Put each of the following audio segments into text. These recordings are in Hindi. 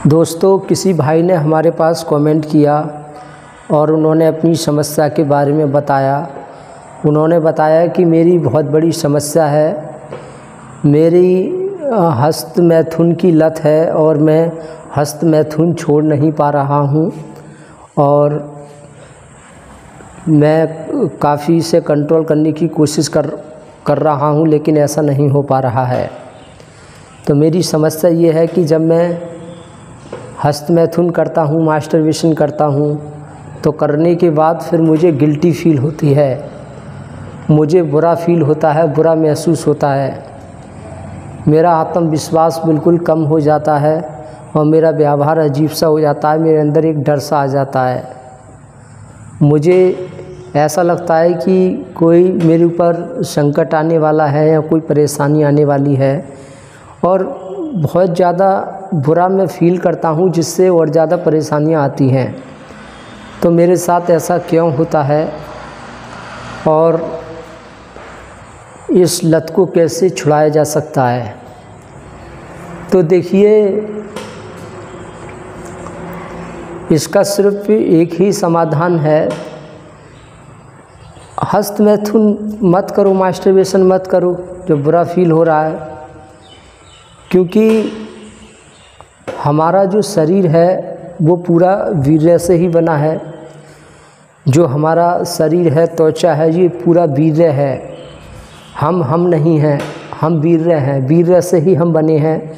दोस्तों, किसी भाई ने हमारे पास कमेंट किया और उन्होंने अपनी समस्या के बारे में बताया। उन्होंने बताया कि मेरी बहुत बड़ी समस्या है, मेरी हस्त मैथुन की लत है और मैं हस्त मैथुन छोड़ नहीं पा रहा हूँ और मैं काफ़ी इसे कंट्रोल करने की कोशिश कर रहा हूँ, लेकिन ऐसा नहीं हो पा रहा है। तो मेरी समस्या ये है कि जब मैं हस्त मैथुन करता हूँ, मास्टरबेशन करता हूँ, तो करने के बाद फिर मुझे गिल्टी फील होती है, मुझे बुरा फील होता है, बुरा महसूस होता है। मेरा आत्मविश्वास बिल्कुल कम हो जाता है और मेरा व्यवहार अजीब सा हो जाता है, मेरे अंदर एक डर सा आ जाता है। मुझे ऐसा लगता है कि कोई मेरे ऊपर संकट आने वाला है या कोई परेशानी आने वाली है और बहुत ज़्यादा बुरा मैं फ़ील करता हूँ, जिससे और ज़्यादा परेशानियाँ आती हैं। तो मेरे साथ ऐसा क्यों होता है और इस लत को कैसे छुड़ाया जा सकता है? तो देखिए, इसका सिर्फ एक ही समाधान है। हस्त मैथुन मत करो, मास्टरबेशन मत करो जब बुरा फील हो रहा है, क्योंकि हमारा जो शरीर है वो पूरा वीर्य से ही बना है। जो हमारा शरीर है, त्वचा है, ये पूरा वीर्य है। हम नहीं हैं, हम वीर्य हैं, वीर्य से ही हम बने हैं,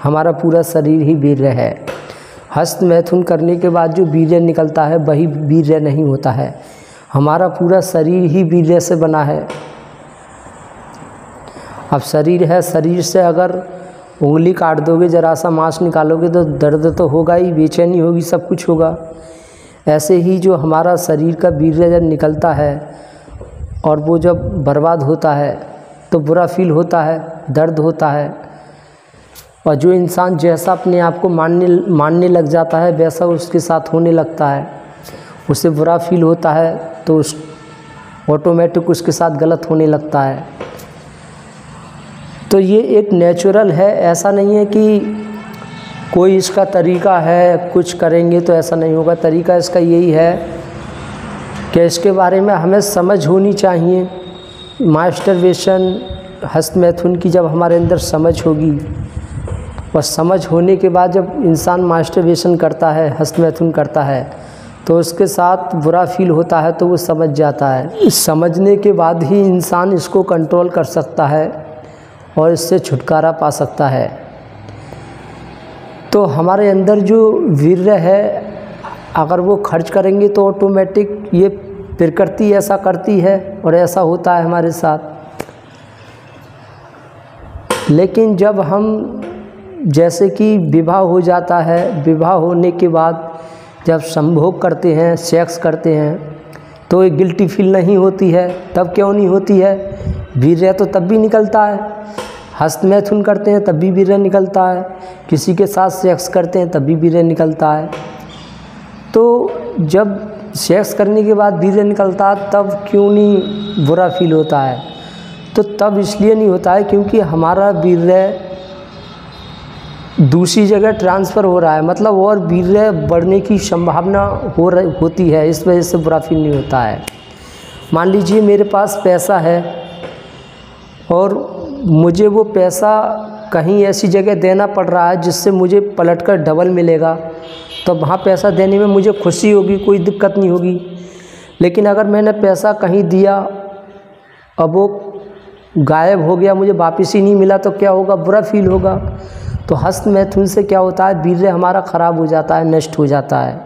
हमारा पूरा शरीर ही वीर्य है। हस्त मैथुन करने के बाद जो वीर्य निकलता है वही वीर्य नहीं होता है, हमारा पूरा शरीर ही वीर्य से बना है। अब शरीर है, शरीर से अगर उंगली काट दोगे, ज़रा सा मांस निकालोगे तो दर्द तो होगा ही, बेचैनी होगी, सब कुछ होगा। ऐसे ही जो हमारा शरीर का वीर्य जब निकलता है और वो जब बर्बाद होता है तो बुरा फील होता है, दर्द होता है। और जो इंसान जैसा अपने आप को मानने लग जाता है वैसा उसके साथ होने लगता है, उसे बुरा फील होता है तो उस ऑटोमेटिक उसके साथ गलत होने लगता है। तो ये एक नेचुरल है, ऐसा नहीं है कि कोई इसका तरीका है, कुछ करेंगे तो ऐसा नहीं होगा। तरीका इसका यही है कि इसके बारे में हमें समझ होनी चाहिए। मास्टरबेशन, हस्त मैथुन की जब हमारे अंदर समझ होगी और समझ होने के बाद जब इंसान मास्टरबेशन करता है, हस्त मैथुन करता है, तो उसके साथ बुरा फील होता है तो वो समझ जाता है। समझने के बाद ही इंसान इसको कंट्रोल कर सकता है और इससे छुटकारा पा सकता है। तो हमारे अंदर जो वीर्य है, अगर वो खर्च करेंगे तो ऑटोमेटिक ये प्रकृति ऐसा करती है और ऐसा होता है हमारे साथ। लेकिन जब हम, जैसे कि विवाह हो जाता है, विवाह होने के बाद जब संभोग करते हैं, सेक्स करते हैं, तो एक गिल्टी फील नहीं होती है। तब क्यों नहीं होती है? वीर्य तो तब भी निकलता है। हस्त मैथुन करते हैं तब भी वीर्य निकलता है, किसी के साथ सेक्स करते हैं तब भी वीर्य निकलता है। तो जब सेक्स करने के बाद वीर्य निकलता है तब क्यों नहीं बुरा फील होता है? तो तब इसलिए नहीं होता है क्योंकि हमारा वीर्य दूसरी जगह ट्रांसफ़र हो रहा है, मतलब और वीर्य बढ़ने की संभावना होती है, इस वजह से बुरा फील नहीं होता है। मान लीजिए मेरे पास पैसा है और मुझे वो पैसा कहीं ऐसी जगह देना पड़ रहा है जिससे मुझे पलटकर डबल मिलेगा, तो वहाँ पैसा देने में मुझे खुशी होगी, कोई दिक्कत नहीं होगी। लेकिन अगर मैंने पैसा कहीं दिया, अब वो गायब हो गया, मुझे वापस ही नहीं मिला, तो क्या होगा? बुरा फील होगा। तो हस्त मैथुन से क्या होता है? वीर्य हमारा ख़राब हो जाता है, नष्ट हो जाता है।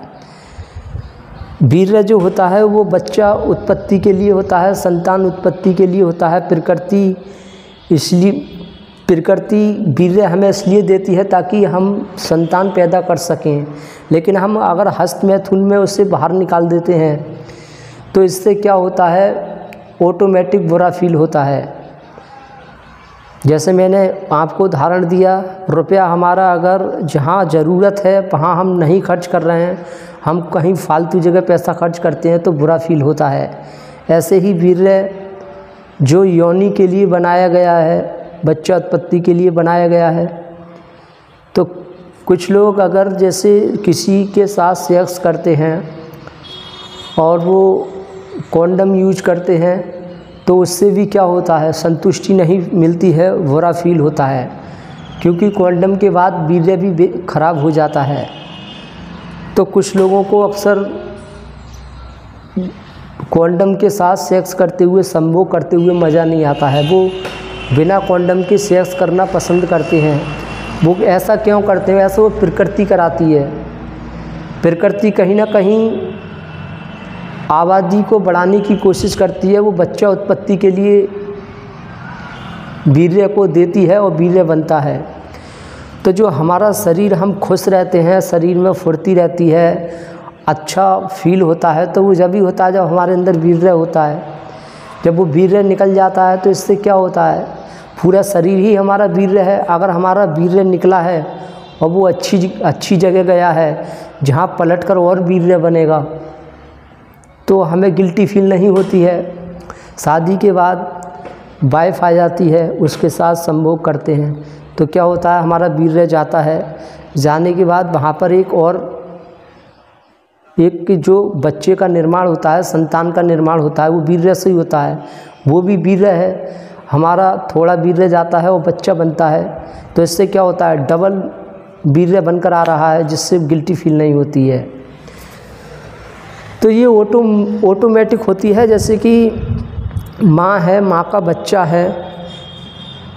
वीर्य जो होता है वो बच्चा उत्पत्ति के लिए होता है, संतान उत्पत्ति के लिए होता है। प्रकृति वीर्य हमें इसलिए देती है ताकि हम संतान पैदा कर सकें। लेकिन हम अगर हस्त मैथुन में उसे बाहर निकाल देते हैं तो इससे क्या होता है? ऑटोमेटिक बुरा फील होता है। जैसे मैंने आपको उदाहरण दिया, रुपया हमारा अगर जहाँ ज़रूरत है वहाँ हम नहीं खर्च कर रहे हैं, हम कहीं फालतू जगह पैसा खर्च करते हैं तो बुरा फील होता है। ऐसे ही वीर्य जो योनि के लिए बनाया गया है, बच्चा उत्पत्ति के लिए बनाया गया है, तो कुछ लोग अगर जैसे किसी के साथ सेक्स करते हैं और वो कॉन्डम यूज करते हैं तो उससे भी क्या होता है, संतुष्टि नहीं मिलती है, बुरा फील होता है, क्योंकि कॉन्डम के बाद वीर्य भी खराब हो जाता है। तो कुछ लोगों को अक्सर कॉन्डम के साथ सेक्स करते हुए, संभोग करते हुए मज़ा नहीं आता है, वो बिना कॉन्डम के सेक्स करना पसंद करते हैं। वो ऐसा क्यों करते हैं? ऐसा वो प्रकृति कराती है। प्रकृति कहीं ना कहीं आबादी को बढ़ाने की कोशिश करती है, वो बच्चा उत्पत्ति के लिए वीर्य को देती है और वीर्य बनता है। तो जो हमारा शरीर, हम खुश रहते हैं, शरीर में फुर्ती रहती है, अच्छा फील होता है, तो वो जब भी होता है जब हमारे अंदर वीर्य होता है। जब वो वीर्य निकल जाता है तो इससे क्या होता है, पूरा शरीर ही हमारा वीर्य है। अगर हमारा वीर्य निकला है और वो अच्छी जगह गया है जहाँ पलटकर और वीर्य बनेगा, तो हमें गिल्टी फील नहीं होती है। शादी के बाद वाइफ आ जाती है, उसके साथ संभोग करते हैं तो क्या होता है, हमारा वीर्य जाता है। जाने के बाद वहाँ पर एक जो बच्चे का निर्माण होता है, संतान का निर्माण होता है, वो वीर्य से ही होता है। वो भी वीर्य है, हमारा थोड़ा वीर्य जाता है और बच्चा बनता है। तो इससे क्या होता है, डबल वीर्य बनकर आ रहा है, जिससे गिल्टी फील नहीं होती है। तो ये ऑटोमेटिक होती है। जैसे कि माँ है, माँ का बच्चा है,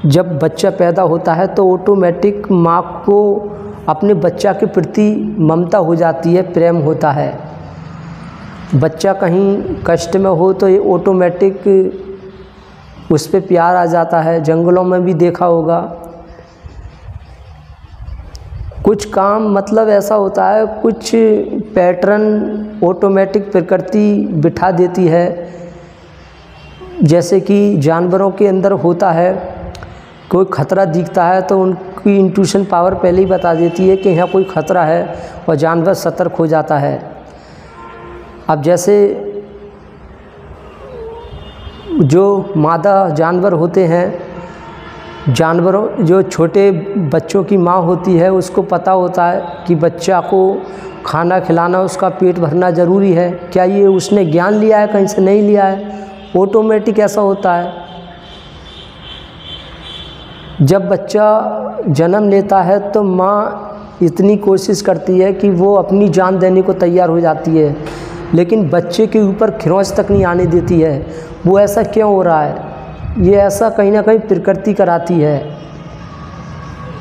जब बच्चा पैदा होता है तो ऑटोमेटिक माँ को अपने बच्चा के प्रति ममता हो जाती है, प्रेम होता है। बच्चा कहीं कष्ट में हो तो ये ऑटोमेटिक उस पर प्यार आ जाता है। जंगलों में भी देखा होगा, कुछ काम मतलब ऐसा होता है, कुछ पैटर्न ऑटोमेटिक प्रकृति बिठा देती है। जैसे कि जानवरों के अंदर होता है, कोई खतरा दिखता है तो उनकी इंट्यूशन पावर पहले ही बता देती है कि यहाँ कोई खतरा है और जानवर सतर्क हो जाता है। अब जैसे जो मादा जानवर होते हैं, जानवरों जो छोटे बच्चों की माँ होती है, उसको पता होता है कि बच्चा को खाना खिलाना, उसका पेट भरना ज़रूरी है। क्या ये उसने ज्ञान लिया है, कहीं से नहीं लिया है, ऑटोमेटिक ऐसा होता है। जब बच्चा जन्म लेता है तो माँ इतनी कोशिश करती है कि वो अपनी जान देने को तैयार हो जाती है, लेकिन बच्चे के ऊपर खरोंच तक नहीं आने देती है। वो ऐसा क्यों हो रहा है? ये ऐसा कहीं ना कहीं प्रकृति कराती है।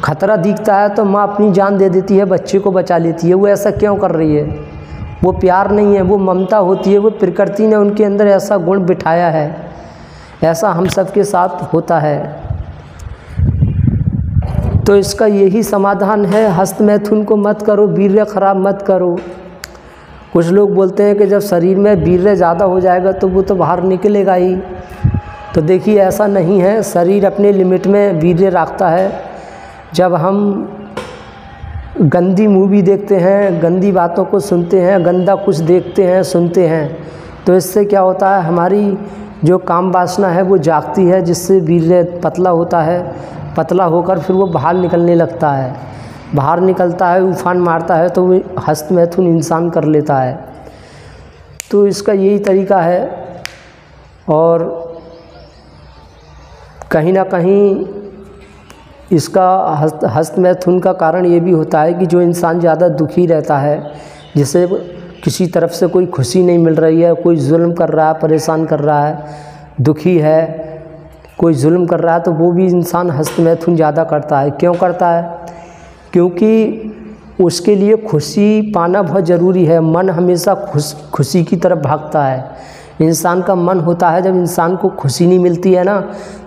खतरा दिखता है तो माँ अपनी जान दे देती है, बच्चे को बचा लेती है। वो ऐसा क्यों कर रही है? वो प्यार नहीं है, वो ममता होती है। वो प्रकृति ने उनके अंदर ऐसा गुण बिठाया है। ऐसा हम सब के साथ होता है। तो इसका यही समाधान है, हस्त मैथुन को मत करो, वीर्य खराब मत करो। कुछ लोग बोलते हैं कि जब शरीर में वीर्य ज़्यादा हो जाएगा तो वो तो बाहर निकलेगा ही। तो देखिए ऐसा नहीं है, शरीर अपने लिमिट में वीर्य रखता है। जब हम गंदी मूवी देखते हैं, गंदी बातों को सुनते हैं, गंदा कुछ देखते हैं, सुनते हैं, तो इससे क्या होता है, हमारी जो काम वासना है वो जागती है, जिससे वीर्य पतला होता है। पतला होकर फिर वो बाहर निकलने लगता है। बाहर निकलता है, उफान मारता है, तो वो हस्त मैथुन इंसान कर लेता है। तो इसका यही तरीका है। और कहीं ना कहीं इसका हस्त मैथुन का कारण ये भी होता है कि जो इंसान ज़्यादा दुखी रहता है, जिसे किसी तरफ से कोई खुशी नहीं मिल रही है, कोई जुल्म कर रहा है, परेशान कर रहा है, दुखी है, कोई जुल्म कर रहा है, तो वो भी इंसान हस्त मैथुन ज़्यादा करता है। क्यों करता है? क्योंकि उसके लिए खुशी पाना बहुत ज़रूरी है। मन हमेशा खुशी की तरफ भागता है। इंसान का मन होता है, जब इंसान को खुशी नहीं मिलती है ना,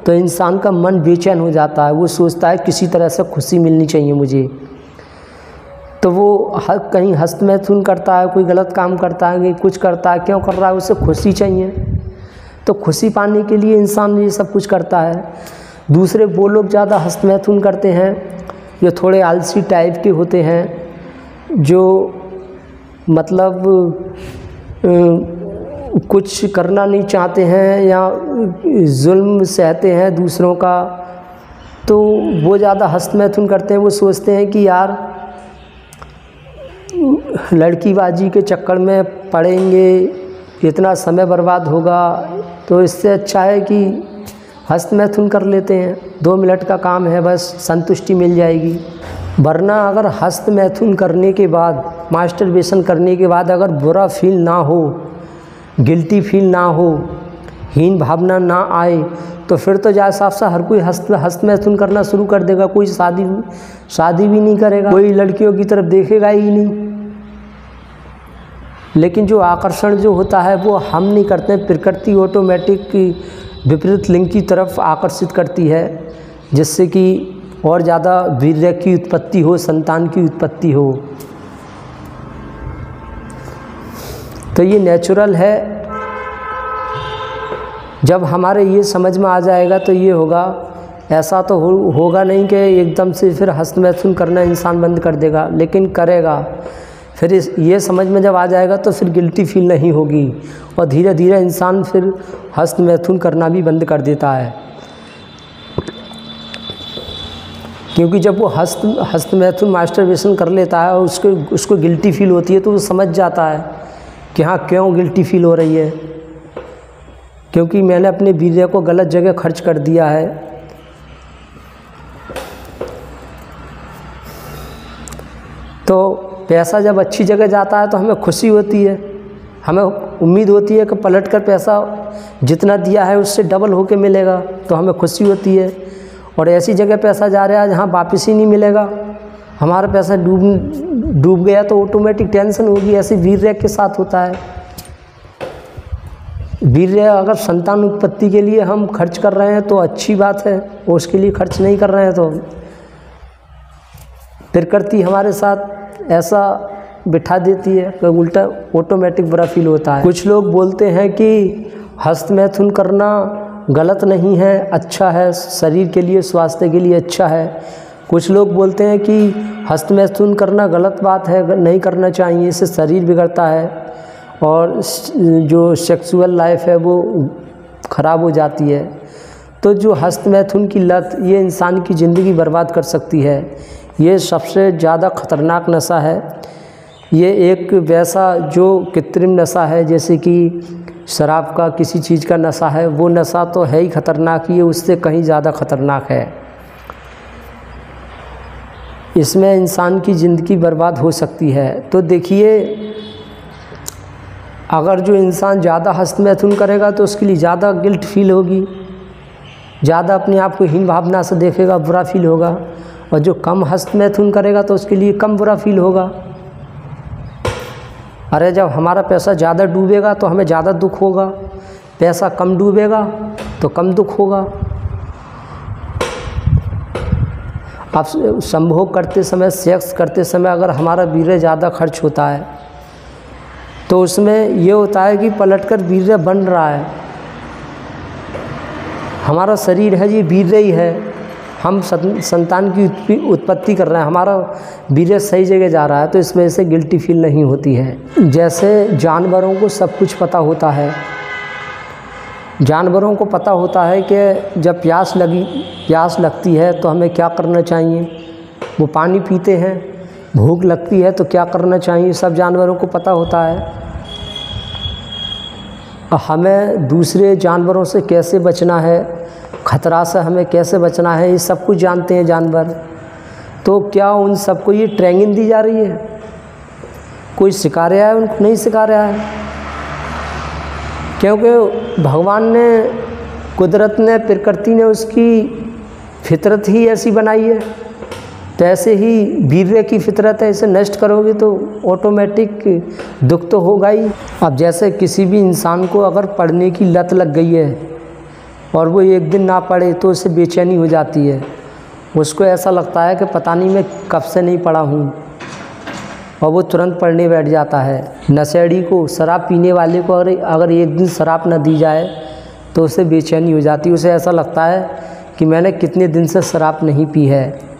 तो इंसान का मन बेचैन हो जाता है। वो सोचता है किसी तरह से खुशी मिलनी चाहिए मुझे। तो वो कहीं हस्त मैथुन करता है, कोई गलत काम करता है, कुछ करता है। क्यों कर रहा है? उसे खुशी चाहिए। तो खुशी पाने के लिए इंसान ये सब कुछ करता है। दूसरे वो लोग ज़्यादा हस्त मैथुन करते हैं जो थोड़े आलसी टाइप के होते हैं, जो मतलब कुछ करना नहीं चाहते हैं या जुल्म सहते हैं दूसरों का, तो वो ज़्यादा हस्त मैथुन करते हैं। वो सोचते हैं कि यार लड़कीबाजी के चक्कर में पड़ेंगे, इतना समय बर्बाद होगा, तो इससे अच्छा है कि हस्त मैथुन कर लेते हैं। 2 मिनट का काम है, बस संतुष्टि मिल जाएगी। वरना अगर हस्त मैथुन करने के बाद, मास्टरबेशन करने के बाद अगर बुरा फील ना हो, गिल्टी फील ना हो, हीन भावना ना आए, तो फिर तो जा साफ सा हर कोई हस्त मैथुन करना शुरू कर देगा। कोई शादी भी नहीं करेगा, कोई लड़कियों की तरफ देखेगा ही नहीं। लेकिन जो आकर्षण जो होता है वो हम नहीं करते हैं, प्रकृति ऑटोमेटिक विपरीत लिंग की तरफ आकर्षित करती है, जिससे कि और ज़्यादा वीर्य की उत्पत्ति हो, संतान की उत्पत्ति हो। तो ये नेचुरल है। जब हमारे ये समझ में आ जाएगा तो ये होगा। ऐसा तो होगा नहीं कि एकदम से फिर हस्त मैथुन करना इंसान बंद कर देगा, लेकिन करेगा। फिर ये समझ में जब आ जाएगा तो फिर गिल्टी फील नहीं होगी, और धीरे धीरे इंसान फिर हस्त मैथुन करना भी बंद कर देता है। क्योंकि जब वो हस्त मैथुन मास्टरबेशन कर लेता है और उसको गिल्टी फील होती है, तो वो समझ जाता है कि हाँ क्यों गिल्टी फील हो रही है, क्योंकि मैंने अपने वीर्य को गलत जगह खर्च कर दिया है। तो पैसा जब अच्छी जगह जाता है तो हमें खुशी होती है, हमें उम्मीद होती है कि पलट कर पैसा जितना दिया है उससे डबल होके मिलेगा, तो हमें खुशी होती है। और ऐसी जगह पैसा जा रहा है जहाँ वापस ही नहीं मिलेगा, हमारा पैसा डूब गया, तो ऑटोमेटिक टेंशन होगी। ऐसे वीर्य के साथ होता है। वीर्य अगर संतान उत्पत्ति के लिए हम खर्च कर रहे हैं तो अच्छी बात है, और उसके लिए खर्च नहीं कर रहे हैं तो प्रकृति हमारे साथ ऐसा बिठा देती है कि उल्टा ऑटोमेटिक बुरा फील होता है। कुछ लोग बोलते हैं कि हस्त मैथुन करना गलत नहीं है, अच्छा है, शरीर के लिए, स्वास्थ्य के लिए अच्छा है। कुछ लोग बोलते हैं कि हस्त मैथुन करना गलत बात है, नहीं करना चाहिए, इससे शरीर बिगड़ता है और जो सेक्सुअल लाइफ है वो ख़राब हो जाती है। तो जो हस्त मैथुन की लत, ये इंसान की ज़िंदगी बर्बाद कर सकती है। ये सबसे ज़्यादा ख़तरनाक नशा है। ये एक वैसा जो कृत्रिम नशा है, जैसे कि शराब का, किसी चीज़ का नशा है, वो नशा तो है ही ख़तरनाक, ये उससे कहीं ज़्यादा ख़तरनाक है। इसमें इंसान की ज़िंदगी बर्बाद हो सकती है। तो देखिए, अगर जो इंसान ज़्यादा हस्त मैथुन करेगा तो उसके लिए ज़्यादा गिल्ट फील होगी, ज़्यादा अपने आप को हीन भावना से देखेगा, बुरा फील होगा। और जो कम हस्त मैथुन करेगा तो उसके लिए कम बुरा फील होगा। अरे जब हमारा पैसा ज़्यादा डूबेगा तो हमें ज़्यादा दुख होगा, पैसा कम डूबेगा तो कम दुख होगा। अब संभोग करते समय, सेक्स करते समय अगर हमारा वीर्य ज़्यादा खर्च होता है तो उसमें ये होता है कि पलटकर वीर्य बन रहा है। हमारा शरीर है ये वीर्य ही है, हम संतान की उत्पत्ति कर रहे हैं, हमारा वीर्य सही जगह जा रहा है, तो इसमें से गिल्टी फील नहीं होती है। जैसे जानवरों को सब कुछ पता होता है, जानवरों को पता होता है कि जब प्यास लगती है तो हमें क्या करना चाहिए, वो पानी पीते हैं। भूख लगती है तो क्या करना चाहिए, सब जानवरों को पता होता है। हमें दूसरे जानवरों से कैसे बचना है, खतरा से हमें कैसे बचना है, ये सब कुछ जानते हैं जानवर। तो क्या उन सबको ये ट्रेनिंग दी जा रही है? कोई सिखा रहा है? उनको नहीं सिखा रहा है, क्योंकि भगवान ने, कुदरत ने, प्रकृति ने उसकी फितरत ही ऐसी बनाई है। तो ऐसे ही वीर्य की फितरत है, इसे नष्ट करोगे तो ऑटोमेटिक दुख तो होगा ही। अब जैसे किसी भी इंसान को अगर पढ़ने की लत लग गई है और वो एक दिन ना पढ़े तो उसे बेचैनी हो जाती है, उसको ऐसा लगता है कि पता नहीं मैं कब से नहीं पढ़ा हूँ, और वो तुरंत पढ़ने बैठ जाता है। नशेड़ी को, शराब पीने वाले को अगर एक दिन शराब न दी जाए तो उसे बेचैनी हो जाती है, उसे ऐसा लगता है कि मैंने कितने दिन से शराब नहीं पी है।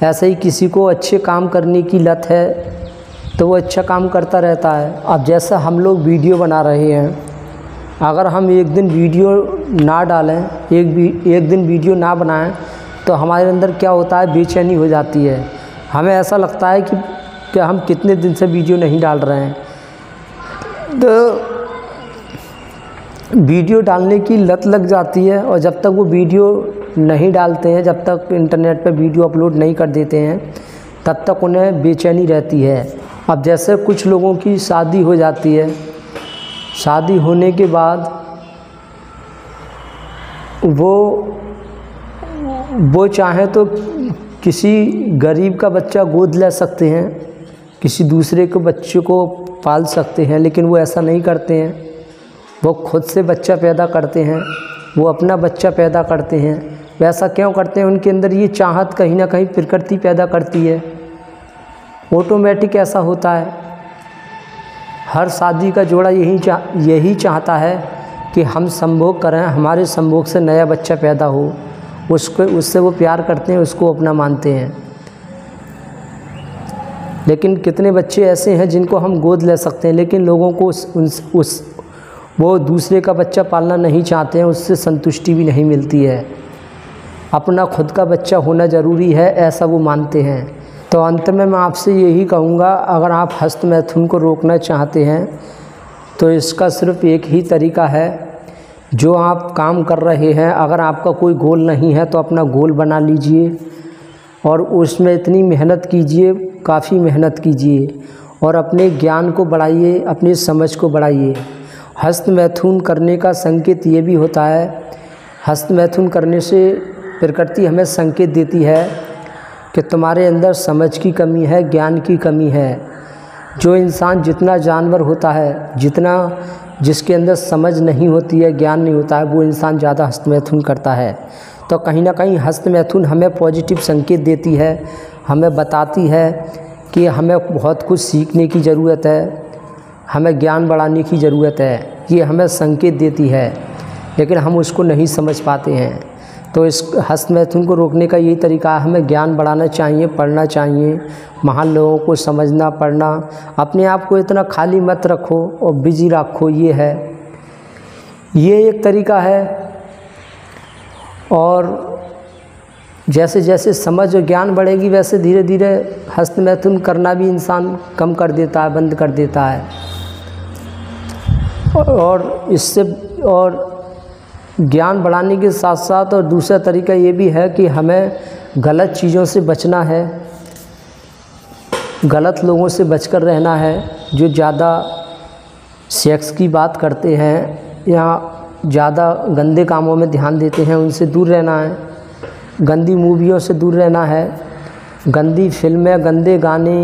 ऐसे ही किसी को अच्छे काम करने की लत है तो वो अच्छा काम करता रहता है। अब जैसे हम लोग वीडियो बना रहे हैं, अगर हम एक दिन वीडियो ना डालें, एक दिन वीडियो ना बनाएं, तो हमारे अंदर क्या होता है, बेचैनी हो जाती है। हमें ऐसा लगता है कि कि हम कितने दिन से वीडियो नहीं डाल रहे हैं। तो वीडियो डालने की लत लग जाती है और जब तक वो वीडियो नहीं डालते हैं, जब तक इंटरनेट पे वीडियो अपलोड नहीं कर देते हैं, तब तक उन्हें बेचैनी रहती है। अब जैसे कुछ लोगों की शादी हो जाती है, शादी होने के बाद वो चाहे तो किसी गरीब का बच्चा गोद ले सकते हैं, किसी दूसरे के बच्चे को पाल सकते हैं, लेकिन वो ऐसा नहीं करते हैं। वो खुद से बच्चा पैदा करते हैं, वो अपना बच्चा पैदा करते हैं। वैसा क्यों करते हैं? उनके अंदर ये चाहत कहीं ना कहीं प्रकृति पैदा करती है, ऑटोमेटिक ऐसा होता है। हर शादी का जोड़ा यही चाहता है कि हम संभोग करें, हमारे संभोग से नया बच्चा पैदा हो, उससे वो प्यार करते हैं, उसको अपना मानते हैं। लेकिन कितने बच्चे ऐसे हैं जिनको हम गोद ले सकते हैं, लेकिन लोगों को वो दूसरे का बच्चा पालना नहीं चाहते हैं, उससे संतुष्टि भी नहीं मिलती है। अपना खुद का बच्चा होना ज़रूरी है, ऐसा वो मानते हैं। तो अंत में मैं आपसे यही कहूँगा, अगर आप हस्त मैथुन को रोकना चाहते हैं तो इसका सिर्फ एक ही तरीका है। जो आप काम कर रहे हैं, अगर आपका कोई गोल नहीं है तो अपना गोल बना लीजिए और उसमें इतनी मेहनत कीजिए, काफ़ी मेहनत कीजिए और अपने ज्ञान को बढ़ाइए, अपनी समझ को बढ़ाइए। हस्त मैथुन करने का संकेत ये भी होता है, हस्त मैथुन करने से प्रकृति हमें संकेत देती है कि तुम्हारे अंदर समझ की कमी है, ज्ञान की कमी है। जो इंसान जितना जानवर होता है, जिसके अंदर समझ नहीं होती है, ज्ञान नहीं होता है, वो इंसान ज़्यादा हस्त मैथुन करता है। तो कहीं ना कहीं हस्त मैथुन हमें पॉजिटिव संकेत देती है, हमें बताती है कि हमें बहुत कुछ सीखने की ज़रूरत है, हमें ज्ञान बढ़ाने की ज़रूरत है। ये हमें संकेत देती है, लेकिन हम उसको नहीं समझ पाते हैं। तो इस हस्त मैथुन को रोकने का यही तरीका है, हमें ज्ञान बढ़ाना चाहिए, पढ़ना चाहिए, महान लोगों को समझना, पढ़ना। अपने आप को इतना खाली मत रखो और बिजी रखो, ये एक तरीका है। और जैसे जैसे समझ और ज्ञान बढ़ेगी, वैसे धीरे धीरे हस्त मैथुन करना भी इंसान कम कर देता है, बंद कर देता है। और ज्ञान बढ़ाने के साथ साथ और दूसरा तरीका ये भी है कि हमें गलत चीज़ों से बचना है, गलत लोगों से बचकर रहना है। जो ज़्यादा सेक्स की बात करते हैं या ज़्यादा गंदे कामों में ध्यान देते हैं, उनसे दूर रहना है। गंदी मूवियों से दूर रहना है, गंदी फिल्में, गंदे गाने,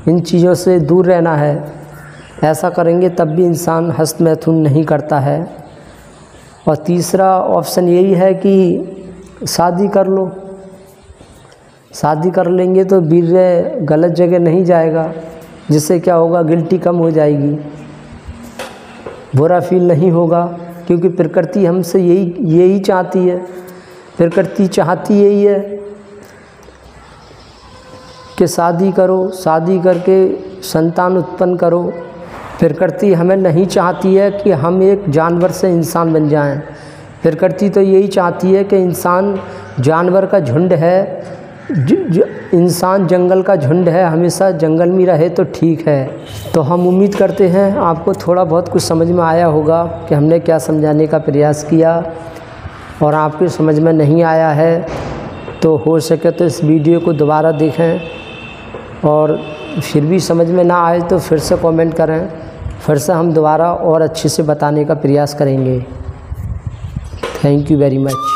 इन चीज़ों से दूर रहना है। ऐसा करेंगे तब भी इंसान हस्त मैथुन नहीं करता है। और तीसरा ऑप्शन यही है कि शादी कर लो। शादी कर लेंगे तो वीर्य गलत जगह नहीं जाएगा, जिससे क्या होगा, गिल्टी कम हो जाएगी, बुरा फील नहीं होगा, क्योंकि प्रकृति हमसे यही चाहती है। प्रकृति चाहती यही है कि शादी करो, शादी करके संतान उत्पन्न करो। प्रकृति हमें नहीं चाहती है कि हम एक जानवर से इंसान बन जाएं। प्रकृति तो यही चाहती है कि इंसान जानवर का झुंड है, इंसान जंगल का झुंड है, हमेशा जंगल में रहे तो ठीक है। तो हम उम्मीद करते हैं आपको थोड़ा बहुत कुछ समझ में आया होगा कि हमने क्या समझाने का प्रयास किया। और आपकी समझ में नहीं आया है तो हो सके तो इस वीडियो को दोबारा देखें, और फिर भी समझ में ना आए तो फिर से कमेंट करें, फिर से हम दोबारा और अच्छे से बताने का प्रयास करेंगे। Thank you very much.